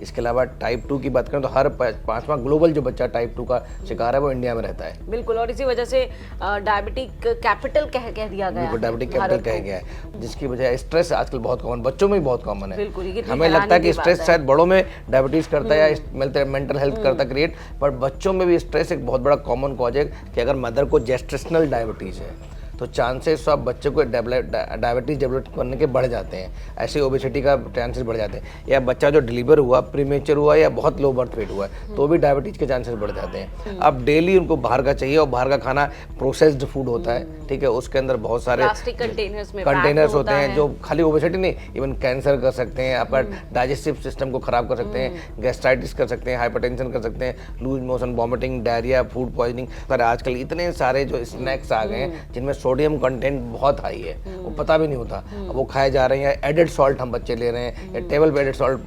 इसके अलावा टाइप 2 की बात करें तो हर 5वां ग्लोबल जो बच्चा टाइप 2 का शिकार है वो इंडिया में रहता है। बिल्कुल, और इसी वजह से डायबिटिक कैपिटल कह दिया गया है, डायबिटिक कैपिटल कहा गया है, जिसकी वजह स्ट्रेस आजकल बहुत कॉमन, बच्चों में भी बहुत कॉमन है। बिल्कुल, ये हमें लगता है कि स्ट्रेस शायद बड़ों में डायबिटीज करता है या मेंटल हेल्थ करता क्रिएट, पर बच्चों में भी स्ट्रेस एक बहुत बड़ा कॉमन कॉज है कि अगर मदर को जेस्टेशनल डायबिटीज है तो चांसेस सब बच्चे को डायबिटीज डेवलप करने के बढ़ जाते हैं, ऐसे ओबेसिटी का चांसेस बढ़ जाते हैं, या बच्चा जो डिलीवर हुआ प्रीमेच्योर हुआ या बहुत लो बर्थ वेट हुआ है तो भी डायबिटीज के चांसेस बढ़ जाते हैं। अब डेली उनको बाहर का चाहिए, और बाहर का खाना प्रोसेस्ड फूड होता है, ठीक है, उसके अंदर बहुत सारे प्लास्टिक कंटेनर्स होते हैं जो खाली ओबेसिटी नहीं, इवन कैंसर कर सकते हैं, आपका डाइजेस्टिव सिस्टम को खराब कर सकते हैं, गैस्ट्राइटिस कर सकते हैं, हाइपरटेंशन कर सकते हैं, loose motion, vomiting, diarrhoea, food poisoning. पर आजकल इतने सारे जो स्नैक्स आ गए हैं जिनमें सोडियम कंटेंट बहुत हाई है, वो पता भी नहीं होता, अब वो खाए जा रहे हैं। एडेड सॉल्ट हम बच्चे ले रहे हैं, या टेबल पे एडेड सॉल्ट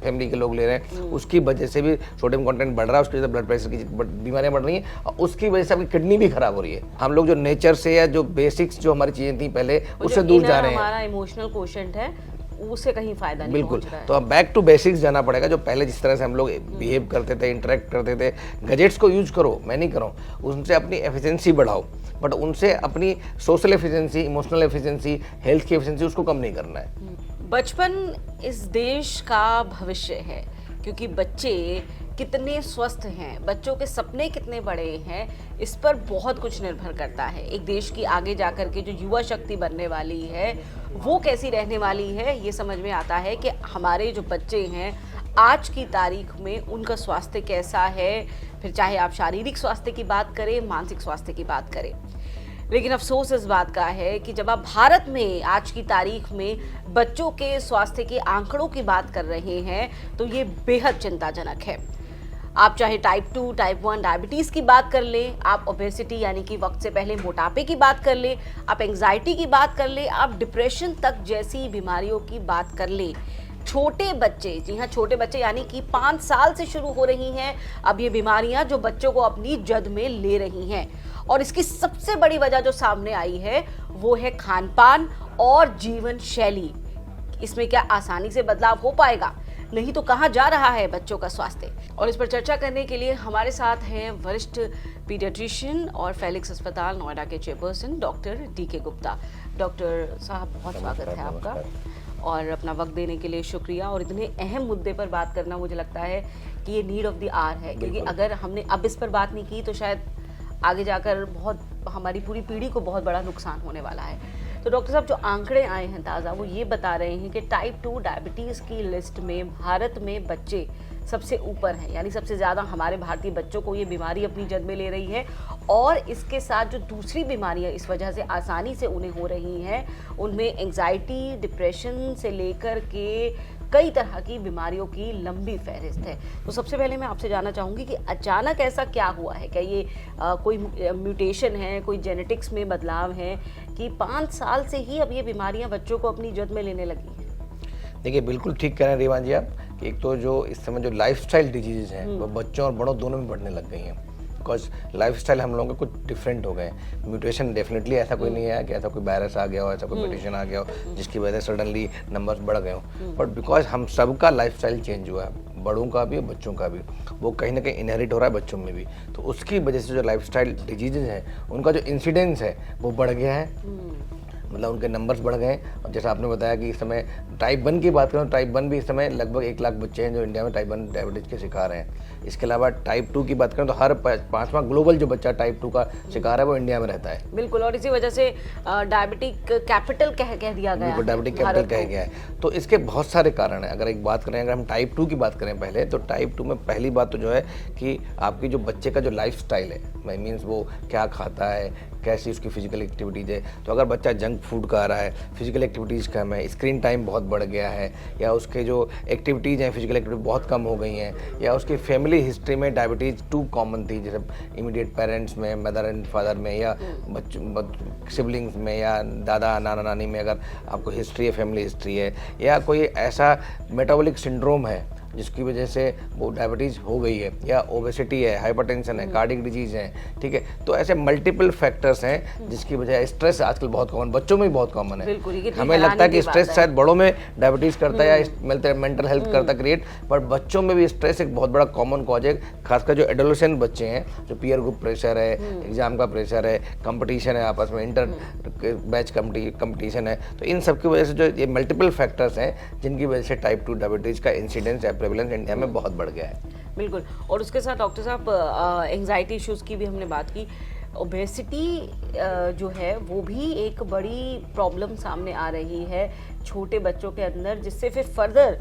फैमिली के लोग ले रहे हैं, उसकी वजह से भी सोडियम कंटेंट बढ़ रहा है, उसकी वजह से ब्लड प्रेशर की बीमारियां बढ़ रही हैं, और उसकी वजह से आपकी किडनी भी खराब हो रही है। हम लोग जो नेचर से या जो बेसिक्स जो हमारी चीजें थी पहले उससे दूर जा रहे हैं। हमारा इमोशनल क्वोशंट है, उससे कहीं फायदा नहीं बिल्कुल, पहुंच रहा है। तो अब बैक टू बेसिक्स जाना पड़ेगा। जो पहले जिस तरह से हम लोग बिहेव करते थे, इंटरेक्ट करते थे, गैजेट्स को यूज करो, मैं नहीं करूँ, उनसे अपनी एफिशिएंसी बढ़ाओ, बट उनसे अपनी social efficiency, emotional efficiency, health की एफिशिएंसी उसको कम नहीं करना है। बचपन इस देश का भविष्य है, क्योंकि बच्चे कितने स्वस्थ हैं, बच्चों के सपने कितने बड़े हैं, इस पर बहुत कुछ निर्भर करता है। एक देश की आगे जाकर के जो युवा शक्ति बनने वाली है वो कैसी रहने वाली है, ये समझ में आता है कि हमारे जो बच्चे हैं आज की तारीख में उनका स्वास्थ्य कैसा है, फिर चाहे आप शारीरिक स्वास्थ्य की बात करें, मानसिक स्वास्थ्य की बात करें। लेकिन अफसोस इस बात का है कि जब आप भारत में आज की तारीख में बच्चों के स्वास्थ्य के आंकड़ों की बात कर रहे हैं तो ये बेहद चिंताजनक है। आप चाहे टाइप 2, टाइप 1 डायबिटीज़ की बात कर लें, आप ओबेसिटी यानी कि वक्त से पहले मोटापे की बात कर लें, आप एंग्जाइटी की बात कर लें, आप डिप्रेशन तक जैसी बीमारियों की बात कर लें। छोटे बच्चे, जी हाँ छोटे बच्चे यानी कि 5 साल से शुरू हो रही हैं अब ये बीमारियां जो बच्चों को अपनी जद में ले रही हैं। और इसकी सबसे बड़ी वजह जो सामने आई है वो है खान पान और जीवन शैली। इसमें क्या आसानी से बदलाव हो पाएगा? नहीं तो कहाँ जा रहा है बच्चों का स्वास्थ्य? और इस पर चर्चा करने के लिए हमारे साथ हैं वरिष्ठ पीडियाट्रिशियन और फेलिक्स अस्पताल नोएडा के chairperson doctor DK Gupta. Doctor साहब बहुत स्वागत है आपका, और अपना वक्त देने के लिए शुक्रिया। और इतने अहम मुद्दे पर बात करना मुझे लगता है कि ये नीड ऑफ द आवर है, क्योंकि अगर हमने अब इस पर बात नहीं की तो शायद आगे जाकर बहुत हमारी पूरी पीढ़ी को बहुत बड़ा नुकसान होने वाला है। तो डॉक्टर साहब, जो आंकड़े आए हैं ताज़ा, वो ये बता रहे हैं कि टाइप 2 डायबिटीज़ की लिस्ट में भारत में बच्चे सबसे ऊपर हैं, यानी सबसे ज़्यादा हमारे भारतीय बच्चों को ये बीमारी अपनी जद में ले रही है। और इसके साथ जो दूसरी बीमारियां इस वजह से आसानी से उन्हें हो रही हैं, उनमें एंग्जाइटी, डिप्रेशन से लेकर के कई तरह की बीमारियों की लंबी फहरिस्त है। तो सबसे पहले मैं आपसे जानना चाहूँगी कि अचानक ऐसा क्या हुआ है? क्या ये कोई म्यूटेशन है, कोई जेनेटिक्स में बदलाव है कि 5 साल से ही अब ये बीमारियां बच्चों को अपनी जद में लेने लगी हैं? देखिए, बिल्कुल ठीक कह रहे हैं रीवान जी आप, कि एक तो जो इस समय जो लाइफस्टाइल डिजीज़ हैं वो बच्चों और बड़ों दोनों में बढ़ने लग गई हैं, बिकॉज लाइफस्टाइल हम लोगों के कुछ डिफरेंट हो गए। म्यूटेशन डेफिनेटली ऐसा कोई नहीं है कि ऐसा कोई वायरस आ गया हो, ऐसा कोई म्यूटेशन आ गया हो जिसकी वजह से सडनली नंबर्स बढ़ गए हो, बट बिकॉज हम सबका लाइफस्टाइल चेंज हुआ है, बड़ों का भी और बच्चों का भी, वो कहीं ना कहीं इनहेरिट हो रहा है बच्चों में भी, तो उसकी वजह से जो लाइफस्टाइल डिजीजेज हैं उनका जो इंसिडेंस है वो बढ़ गया है, मतलब उनके नंबर्स बढ़ गए। और जैसा आपने बताया कि इस समय टाइप 1 की बात करें तो टाइप 1 भी इस समय लगभग 1 लाख बच्चे हैं जो इंडिया में टाइप 1 डायबिटीज़ के शिकार हैं। इसके अलावा टाइप 2 की बात करें तो हर 5वां ग्लोबल जो बच्चा टाइप 2 का शिकार है वो इंडिया में रहता है। बिल्कुल, और इसी वजह से डायबिटिक कैपिटल कह दिया गया है, डायबिटिक कैपिटल कह गया है। तो इसके बहुत सारे कारण हैं। अगर एक बात करें, अगर हम टाइप 2 की बात करें पहले, तो टाइप 2 में पहली बात तो जो है कि आपकी जो बच्चे का जो लाइफ स्टाइल है, मीन्स वो क्या खाता है, कैसी उसकी फिजिकल एक्टिविटीज़ है। तो अगर बच्चा जंक फूड खा रहा है, फिजिकल एक्टिविटीज़ कम है, स्क्रीन टाइम बहुत बढ़ गया है, या उसके जो एक्टिविटीज़ हैं फिजिकल एक्टिविटी बहुत कम हो गई हैं, या उसकी फैमिली हिस्ट्री में डायबिटीज़ 2 कॉमन थी, जैसे इमीडिएट पेरेंट्स में, मदर एंड फादर में, या सिबलिंग्स में, या दादा नाना नानी में अगर आपको हिस्ट्री है, फैमिली हिस्ट्री है, या कोई ऐसा मेटाबॉलिक सिंड्रोम है जिसकी वजह से वो डायबिटीज़ हो गई है, या ओबेसिटी है, हाइपरटेंशन है, कार्डियक डिजीज़ है, ठीक है। तो ऐसे मल्टीपल फैक्टर्स हैं जिसकी वजह, स्ट्रेस आजकल बहुत कॉमन, बच्चों में भी बहुत कॉमन है। हमें लगता है कि स्ट्रेस शायद बड़ों में डायबिटीज़ करता है या मेंटल हेल्थ करता क्रिएट, बट बच्चों में भी स्ट्रेस एक बहुत बड़ा कॉमन कॉज है। खासकर जो एडोलेसेंट बच्चे हैं, जो पीयर ग्रुप प्रेशर है, एग्जाम का प्रेशर है, कंपटीशन है, आपस में इंटर बैच कंपटीशन है, तो इन सब की वजह से जो ये मल्टीपल फैक्टर्स हैं जिनकी वजह से टाइप 2 डायबिटीज़ का इंसिडेंस या प्रेवलेंस इंडिया में बहुत बढ़ गया है। बिल्कुल। और उसके साथ डॉक्टर साहब एंजाइटी इश्यूज़ की भी हमने बात की। ओबेसिटी जो है वो भी एक बड़ी प्रॉब्लम सामने आ रही है छोटे बच्चों के अंदर, जिससे फिर फर्दर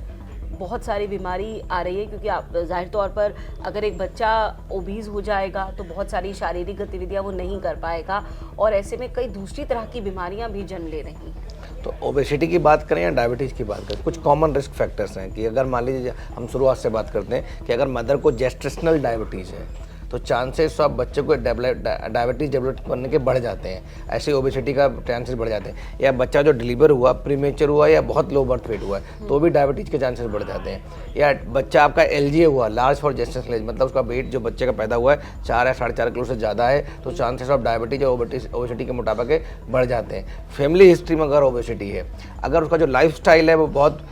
बहुत सारी बीमारी आ रही है, क्योंकि आप जाहिर तौर पर अगर एक बच्चा ओबीज हो जाएगा तो बहुत सारी शारीरिक गतिविधियां वो नहीं कर पाएगा, और ऐसे में कई दूसरी तरह की बीमारियां भी जन्म ले रही हैं। तो ओबेसिटी की बात करें या डायबिटीज़ की बात करें, कुछ कॉमन रिस्क फैक्टर्स हैं कि अगर मान लीजिए हम शुरुआत से बात करते हैं कि अगर मदर को जेस्टेशनल डायबिटीज़ है तो चांसेस ऑफ बच्चे को डायबिटीज़ डेवलप करने के बढ़ जाते हैं, ऐसे ओबेसिटी का चांसेस बढ़ जाते हैं। या बच्चा जो डिलीवर हुआ, प्रीमेचर हुआ या बहुत लो बर्थ वेट हुआ है तो भी डायबिटीज़ के चांसेस बढ़ जाते हैं। या बच्चा आपका LGA हुआ, लार्ज फॉर जेस्टेशनल एज, मतलब उसका वेट जो बच्चे का पैदा हुआ है 4 या 4.5 किलो से ज़्यादा है, तो चांसेस ऑफ डायबिटीज और ओबेसिटी के मोटापा के बढ़ जाते हैं। फैमिली हिस्ट्री में अगर ओबेसिटी है, अगर उसका जो लाइफ स्टाइल है वो बहुत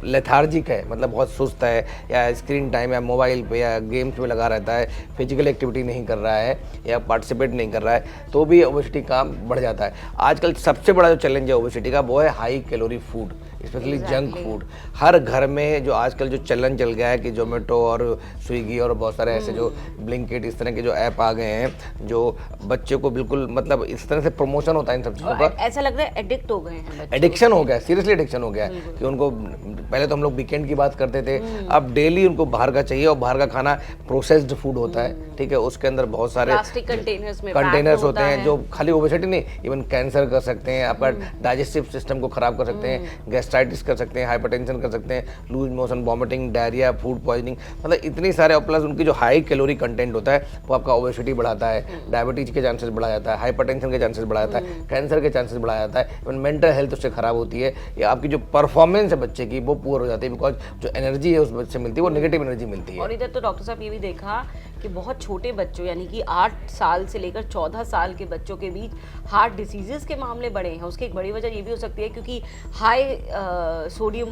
लेथार्जिक है, मतलब बहुत सुस्त है, या स्क्रीन टाइम या मोबाइल पे या गेम्स में लगा रहता है, फिजिकल एक्टिविटी नहीं कर रहा है या पार्टिसिपेट नहीं कर रहा है, तो भी ओबेसिटी का बढ़ जाता है। आजकल सबसे बड़ा जो चैलेंज है ओबेसिटी का वो है high calorie food, specially junk food. हर घर में जो आजकल जो चलन चल गया है कि जोमेटो और स्विगी और बहुत सारे ऐसे जो ब्लिंकिट इस तरह के जो ऐप आ गए हैं, जो बच्चे को बिल्कुल मतलब इस तरह से प्रमोशन होता है इन सब चीज़ों का, ऐसा लग रहा है एडिक्ट हो गए हैं, एडिक्शन हो गया, सीरियसली एडिक्शन हो गया है कि उनको, पहले तो हम लोग वीकेंड की बात करते थे, अब डेली उनको बाहर का चाहिए, और बाहर का खाना प्रोसेस्ड फूड होता है, ठीक है, उसके अंदर बहुत सारे प्लास्टिक कंटेनर्स होते हैं जो खाली ओबेसिटी नहीं, इवन कैंसर कर सकते हैं, आपका डाइजेस्टिव सिस्टम को खराब कर सकते हैं, गैस्ट्राइटिस कर सकते हैं, हाइपरटेंशन कर सकते हैं, loose motion, vomiting, diarrhoea, food poisoning, मतलब इतनी सारे, और प्लस उनकी जो हाई कैलोरी कंटेंट होता है वो आपका ओबेसिटी बढ़ाता है, डायबिटीज के चांसेस बढ़ा जाता है, हाइपरटेंशन के चांसेस बढ़ा जाता है, कैंसर के चांसेस बढ़ा जाता है, इवन मेंटल हेल्थ उससे खराब होती है, या आपकी जो परफॉर्मेंस है बच्चे की वो पुअर हो जाती है, बिकॉज जो एनर्जी है उस बच्चे से मिलती है वो नेगेटिव एनर्जी मिलती है। और इधर तो डॉक्टर साहब ये भी देखा कि बहुत छोटे बच्चों यानी कि 8 साल से लेकर 14 साल के बच्चों के बीच हार्ट डिसीजेस के मामले बढ़े हैं। उसकी एक बड़ी वजह ये भी हो सकती है क्योंकि हाई सोडियम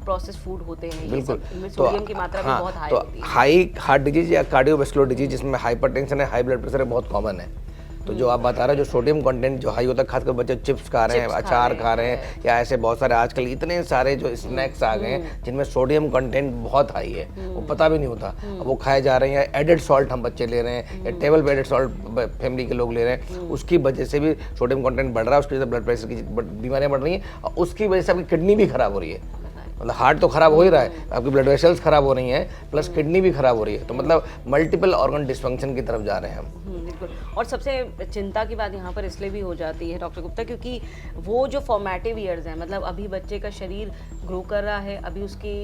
प्रोसेस फूड होते हैं, बिल्कुल, इनमें सोडियम की मात्रा भी बहुत हाई होती है। हाई हार्ट डिजीज या कार्डियोवैस्कुलर डिजीज जिसमें हाइपरटेंशन है, हाई ब्लड प्रेशर है, बहुत कॉमन है। तो जो आप बता रहे हैं जो सोडियम कंटेंट जो हाई होता है, खासकर बच्चे चिप्स खा रहे हैं, अचार खा रहे हैं, या ऐसे बहुत सारे आजकल इतने सारे जो स्नैक्स आ गए हैं जिनमें सोडियम कंटेंट बहुत हाई है, वो पता भी नहीं होता, अब वो खाए जा रहे हैं। एडेड सॉल्ट हम बच्चे ले रहे हैं, या टेबल पे एडेड सॉल्ट फैमिली के लोग ले रहे हैं, उसकी वजह से भी सोडियम कंटेंट बढ़ रहा है, उसकी वजह से ब्लड प्रेशर की बीमारियां बढ़ रही हैं, और उसकी वजह से आपकी किडनी भी खराब हो रही है, मतलब हार्ट तो खराब हो ही रहा है, आपकी ब्लड वेसल्स खराब हो रही हैं, प्लस किडनी भी खराब हो रही है, तो मतलब मल्टीपल ऑर्गन डिसफंक्शन की तरफ जा रहे हैं हम। बिल्कुल। और सबसे चिंता की बात यहाँ पर इसलिए भी हो जाती है डॉक्टर गुप्ता, क्योंकि वो जो फॉर्मेटिव ईयर्स हैं, मतलब अभी बच्चे का शरीर ग्रो कर रहा है, अभी उसकी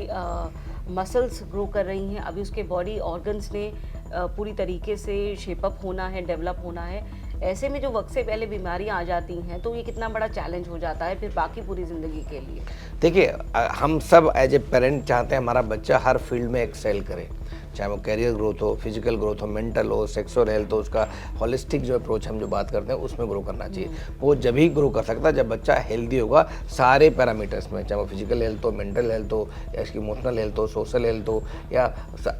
मसल्स ग्रो कर रही हैं, अभी उसके बॉडी ऑर्गन्स ने पूरी तरीके से शेपअप होना है, डेवलप होना है। ऐसे में जो वक्त से पहले बीमारियां आ जाती हैं तो ये कितना बड़ा चैलेंज हो जाता है फिर बाकी पूरी ज़िंदगी के लिए। देखिए, हम सब एज ए पेरेंट चाहते हैं हमारा बच्चा हर फील्ड में एक्सेल करे, चाहे वो कैरियर ग्रोथ हो, फिजिकल ग्रोथ हो, मेंटल हो, सेक्सुअल हेल्थ हो, उसका होलिस्टिक जो अप्रोच हम जो बात करते हैं उसमें ग्रो करना चाहिए। वो जब ही ग्रो कर सकता है जब बच्चा हेल्दी होगा सारे पैरामीटर्स में, चाहे वो फिजिकल हेल्थ हो, मेंटल हेल्थ हो, या इसकी इमोशनल हेल्थ हो, सोशल हेल्थ हो, या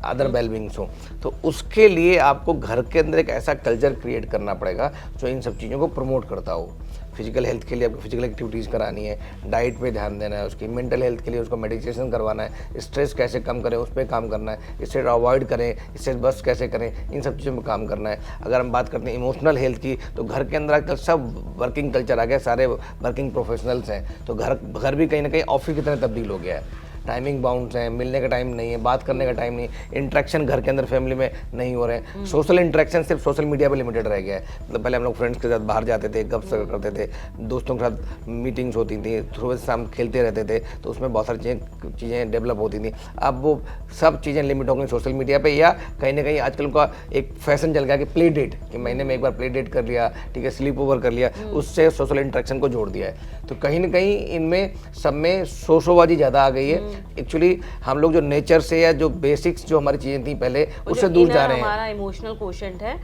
अदर वेलबींग्स हो। तो उसके लिए आपको घर के अंदर एक ऐसा कल्चर क्रिएट करना पड़ेगा जो इन सब चीज़ों को प्रमोट करता हो। फिजिकल हेल्थ के लिए आपको फिजिकल एक्टिविटीज़ करानी है, डाइट पे ध्यान देना है उसकी, मेंटल हेल्थ के लिए उसको मेडिटेशन करवाना है, स्ट्रेस कैसे कम करें उस पर काम करना है, स्ट्रेस अवॉइड करें, स्ट्रेस बस कैसे करें, इन सब चीज़ों में काम करना है। अगर हम बात करते हैं इमोशनल हेल्थ की, तो घर के अंदर आजकल सब वर्किंग कल्चर आ गया, सारे वर्किंग प्रोफेशनल्स हैं, तो घर भी कहीं ना कहीं ऑफिस की तरह तब्दील हो गया है। टाइमिंग बाउंड्स हैं, मिलने का टाइम नहीं है, बात करने का टाइम नहीं, इंटरेक्शन घर के अंदर फैमिली में नहीं हो रहे हैं। सोशल इंटरेक्शन सिर्फ सोशल मीडिया पे लिमिटेड रह गया है। मतलब पहले हम लोग फ्रेंड्स के साथ बाहर जाते थे, गपशप करते थे, दोस्तों के साथ मीटिंग्स होती थी, सुबह शाम खेलते रहते थे, तो उसमें बहुत सारी चीज़ें डेवलप होती थी। अब वो सब चीज़ें लिमिट हो गई सोशल मीडिया पे, या कहीं ना कहीं आजकल का एक फैशन चल गया कि प्ले डेट, कि महीने में एक बार प्ले डेट कर लिया, ठीक है, स्लीप ओवर कर लिया, उससे सोशल इंटरेक्शन को जोड़ दिया है। तो कहीं ना कहीं इनमें सब में शोशोबाजी ज़्यादा आ गई है, एक्चुअली हम लोग जो नेचर से या जो बेसिक्स जो हमारी चीजें थी पहले उससे दूर जा रहे हैं। हमारा इमोशनल क्वोशंट है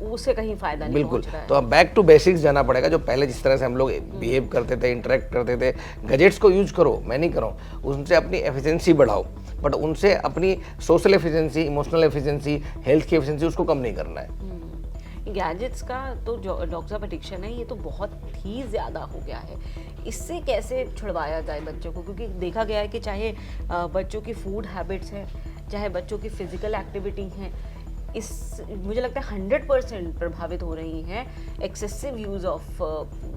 उससे कहीं फायदा नहीं बिल्कुल, पहुंच रहा है। तो अब बैक टू बेसिक्स जाना पड़ेगा। जो पहले जिस तरह से हम लोग बिहेव करते थे, इंटरेक्ट करते थे, गैजेट्स को यूज करो, मैं नहीं कर रहा हूँ, उनसे अपनी एफिशिएंसी बढ़ाओ, बट उनसे अपनी social efficiency, emotional efficiency, health की एफिशिएंसी उसको कम नहीं करना है। गैजेट्स का तो जो डॉक्टर साहब एडिक्शन है ये तो बहुत ही ज़्यादा हो गया है। इससे कैसे छुड़वाया जाए बच्चों को, क्योंकि देखा गया है कि चाहे बच्चों की फूड हैबिट्स हैं, चाहे बच्चों की फिजिकल एक्टिविटी हैं, इस मुझे लगता है 100% प्रभावित हो रही हैं एक्सेसिव यूज़ ऑफ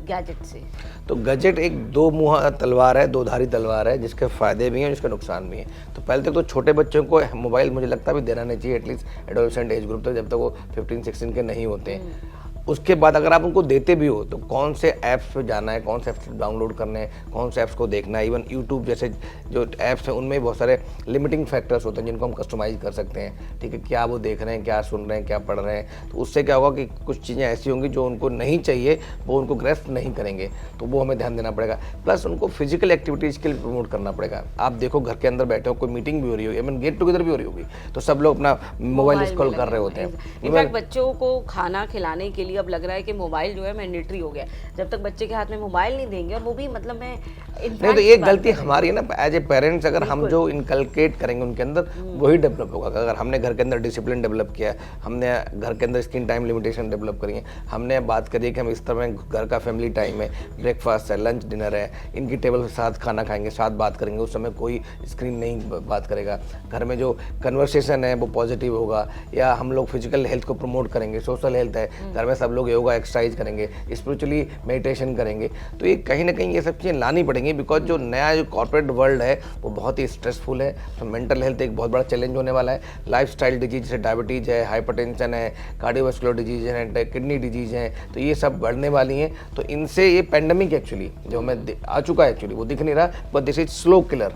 गैजेट से। तो गैजेट एक दो मुहा तलवार है, दो धारी तलवार है, जिसके फायदे भी हैं जिसके नुकसान भी हैं। तो पहले तक तो छोटे बच्चों को मोबाइल मुझे लगता भी देना नहीं चाहिए, एटलीस्ट एडोलेसेंट एज ग्रुप तक, जब तक वो 15-16 के नहीं होते हैं। उसके बाद अगर आप उनको देते भी हो तो कौन से ऐप्स पे जाना है, कौन से ऐप्स डाउनलोड करने हैं, कौन से ऐप्स को देखना है। इवन यूट्यूब जैसे जो ऐप्स हैं उनमें बहुत सारे लिमिटिंग फैक्टर्स होते हैं जिनको हम कस्टमाइज कर सकते हैं, ठीक है, क्या वो देख रहे हैं, क्या सुन रहे हैं, क्या पढ़ रहे हैं। तो उससे क्या होगा कि कुछ चीज़ें ऐसी होंगी जो उनको नहीं चाहिए, वो उनको ग्रस्त नहीं करेंगे, तो वो हमें ध्यान देना पड़ेगा। प्लस उनको फिजिकल एक्टिविटीज़ के लिए प्रमोट करना पड़ेगा। आप देखो घर के अंदर बैठे हो, कोई मीटिंग भी हो रही होगी, इवन गेट टुगेदर भी हो रही होगी, तो सब लोग अपना मोबाइल स्क्रॉल कर रहे होते हैं। इनफैक्ट बच्चों को खाना खिलाने के लिए अब लग रहा है कि मोबाइल जो है मैंडेटरी हो गया। जब तक बच्चे के हाथ में मोबाइल नहीं देंगे, और वो भी मतलब मैं नहीं, तो ये गलती हमारी है ना एज ए पेरेंट्स। अगर हम जो इनकलकेट करेंगे उनके अंदर वही डेवलप होगा। अगर हमने घर के अंदर डिसिप्लिन डेवलप किया, हमने घर के अंदर स्क्रीन टाइम लिमिटेशन डेवलप करी है, हमने बात करी कि हम इस तरह घर का फैमिली टाइम है, ब्रेकफास्ट है, लंच डिनर है, इनकी टेबल के साथ खाना खाएंगे, साथ बात करेंगे, उस समय कोई स्क्रीन नहीं बात करेगा, घर में जो कन्वर्सेशन है वो पॉजिटिव होगा, या हम लोग फिजिकल हेल्थ को प्रमोट करेंगे, सोशल हेल्थ है, घर में सब लोग योगा एक्सरसाइज करेंगे, स्पिरिचुअली मेडिटेशन करेंगे। तो ये कहीं ना कहीं ये सब चीज़ें लानी पड़ेंगी, बिकॉज जो नया जो कॉर्पोरेट वर्ल्ड है वो बहुत ही स्ट्रेसफुल है। तो मेंटल हेल्थ एक बहुत बड़ा चैलेंज होने वाला है। लाइफस्टाइल डिजीज जैसे डायबिटीज़ है, हाइपरटेंशन है, कार्डियोवास्कुलर डिजीज है, किडनी डिजीज है, तो ये सब बढ़ने वाली हैं। तो इनसे ये पेंडेमिक एक्चुअली जो हमें आ चुका है एक्चुअली वो दिख नहीं रहा, but this is slow killer.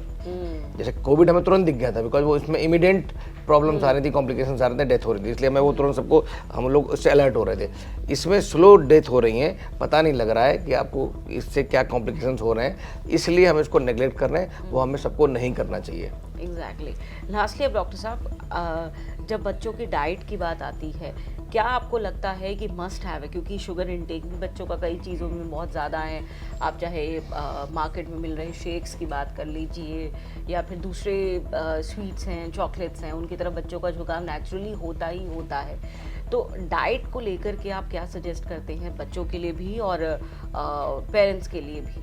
जैसे कोविड हमें तुरंत दिख गया था, बिकॉज वो इसमें इमीडिएट प्रॉब्लम्स आ रही थी, कॉम्प्लिकेशंस आ रहे थे, डेथ हो रही थी, इसलिए हमें वो तुरंत सबको हम लोग उससे अलर्ट हो रहे थे। इसमें स्लो डेथ हो रही हैं, पता नहीं लग रहा है कि आपको इससे क्या कॉम्प्लिकेशंस हो रहे हैं, इसलिए हम इसको नेग्लेक्ट कर रहे हैं। वो हमें सबको नहीं करना चाहिए। एग्जैक्टली। लास्टली अब डॉक्टर साहब, जब बच्चों की डाइट की बात आती है, क्या आपको लगता है कि मस्ट हैव है, क्योंकि शुगर इंटेक भी बच्चों का कई चीज़ों में बहुत ज़्यादा है। आप चाहे मार्केट में मिल रहे शेक्स की बात कर लीजिए, या फिर दूसरे स्वीट्स हैं, चॉकलेट्स हैं, उनकी तरफ बच्चों का झुकाव नेचुरली होता ही होता है। तो डाइट को लेकर के आप क्या सजेस्ट करते हैं बच्चों के लिए भी और पेरेंट्स के लिए भी?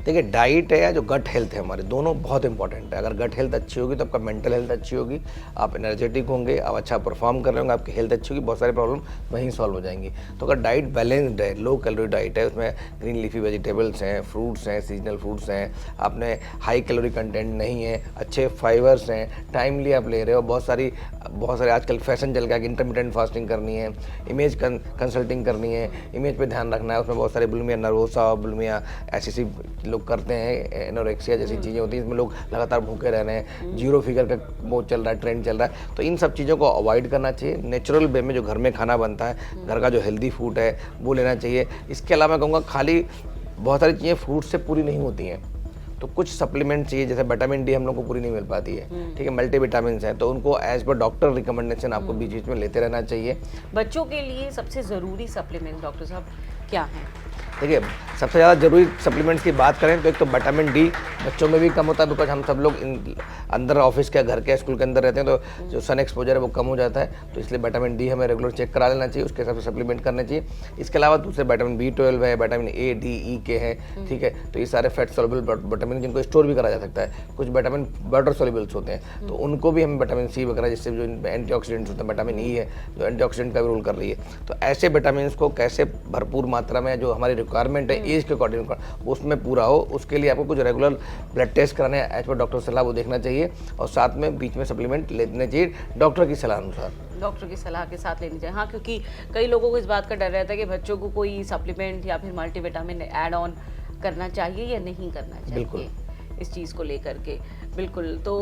देखिए, डाइट है या जो गट हेल्थ है हमारे, दोनों बहुत इंपॉर्टेंट है। अगर गट हेल्थ अच्छी होगी तो आपका मेंटल हेल्थ अच्छी होगी, आप एनर्जेटिक होंगे, आप अच्छा परफॉर्म कर रहे होंगे, आपकी हेल्थ अच्छी होगी, बहुत सारी प्रॉब्लम वहीं सॉल्व हो जाएंगी। तो अगर डाइट बैलेंस्ड है, लो कैलोरी डाइट है, उसमें ग्रीन लीफी वेजिटेबल्स हैं, फ्रूट्स हैं, सीजनल फ्रूट्स हैं, आपने हाई कैलोरी कंटेंट नहीं है, अच्छे फाइबर्स हैं, टाइमली आप ले रहे हो, बहुत सारे आजकल फैशन चल गया कि इंटरमिटेंट फास्टिंग करनी है, इमेज कंसल्टिंग करनी है, इमेज पे ध्यान रखना है, उसमें बहुत सारे बुलिमिया नर्वोसा, बुलिमिया ऐसी लोग करते हैं, एनोरेक्सिया जैसी चीज़ें होती हैं, इसमें लोग लगातार भूखे रह रहे हैं, जीरो फिगर का वो चल रहा है, ट्रेंड चल रहा है। तो इन सब चीज़ों को अवॉइड करना चाहिए। नेचुरल वे में जो घर में खाना बनता है, घर का जो हेल्दी फूड है वो लेना चाहिए। इसके अलावा मैं कहूँगा खाली बहुत सारी चीज़ें फ्रूट से पूरी नहीं होती हैं, तो कुछ सप्लीमेंट चाहिए, जैसे विटामिन डी हम लोग को पूरी नहीं मिल पाती है, ठीक है, मल्टीविटामिन हैं, तो उनको एज पर डॉक्टर रिकमेंडेशन आपको बीच बीच में लेते रहना चाहिए। बच्चों के लिए सबसे ज़रूरी सप्लीमेंट डॉक्टर साहब क्या है? देखिए, सबसे ज़्यादा जरूरी सप्लीमेंट्स की बात करें तो एक तो विटामिन डी बच्चों में भी कम होता है, बिकॉज हम सब लोग अंदर ऑफिस के, घर के, स्कूल के अंदर रहते हैं, तो जो सन एक्सपोजर है वो कम हो जाता है, तो इसलिए विटामिन डी हमें रेगुलर चेक करा लेना चाहिए, उसके हिसाब से सप्लीमेंट करने चाहिए। इसके अलावा दूसरे विटामिन B12 है, विटामिन ए, डी, ई के हैं, ठीक है, तो ये सारे फैट सोल्युबल विटामिन जिनको स्टोर भी करा जा सकता है। कुछ विटामिन वाटर सोल्युबल्स होते हैं, तो उनको भी हम विटामिन सी वगैरह, जिससे जो एंटीऑक्सीडेंट्स होते हैं, विटामिन ई है जो एंटीऑक्सीडेंट का भी रोल कर रही है, तो ऐसे विटामिन को कैसे भरपूर मात्रा में जो हमारी रिक्वायरमेंट है एज के अकॉर्डिंग उसमें पूरा हो, उसके लिए आपको कुछ रेगुलर ब्लड टेस्ट कराने एज पर डॉक्टर सलाह वो देखना चाहिए, और साथ में बीच में सप्लीमेंट लेने चाहिए डॉक्टर की सलाह अनुसार। डॉक्टर की सलाह के साथ लेनी चाहिए। हाँ, क्योंकि कई लोगों को इस बात का डर रहता है कि बच्चों को कोई सप्लीमेंट या फिर मल्टीविटामिन ऐड ऑन करना चाहिए या नहीं करना चाहिए। बिल्कुल। इस चीज़ को लेकर के बिल्कुल। तो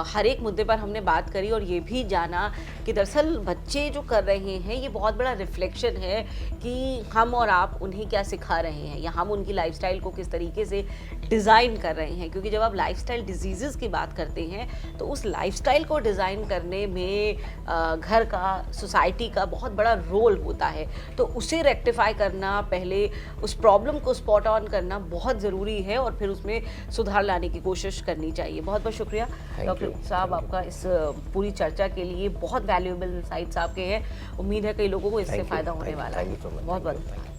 हर एक मुद्दे पर हमने बात करी और ये भी जाना कि दरअसल बच्चे जो कर रहे हैं ये बहुत बड़ा रिफ्लेक्शन है कि हम और आप उन्हें क्या सिखा रहे हैं या हम उनकी लाइफस्टाइल को किस तरीके से डिज़ाइन कर रहे हैं। क्योंकि जब आप लाइफस्टाइल डिजीज़ेस की बात करते हैं तो उस लाइफस्टाइल को डिज़ाइन करने में घर का, सोसाइटी का बहुत बड़ा रोल होता है। तो उसे रेक्टिफाई करना, पहले उस प्रॉब्लम को स्पॉट ऑन करना बहुत ज़रूरी है और फिर उसमें सुधार लाने की कोशिश करनी चाहिए। बहुत बहुत शुक्रिया डॉक्टर साहब आपका इस पूरी चर्चा के लिए। बहुत वैल्यूएबल इंसाइट्स आपके हैं। उम्मीद है कई लोगों को इससे फ़ायदा होने वाला है। Thank you so much. बहुत बहुत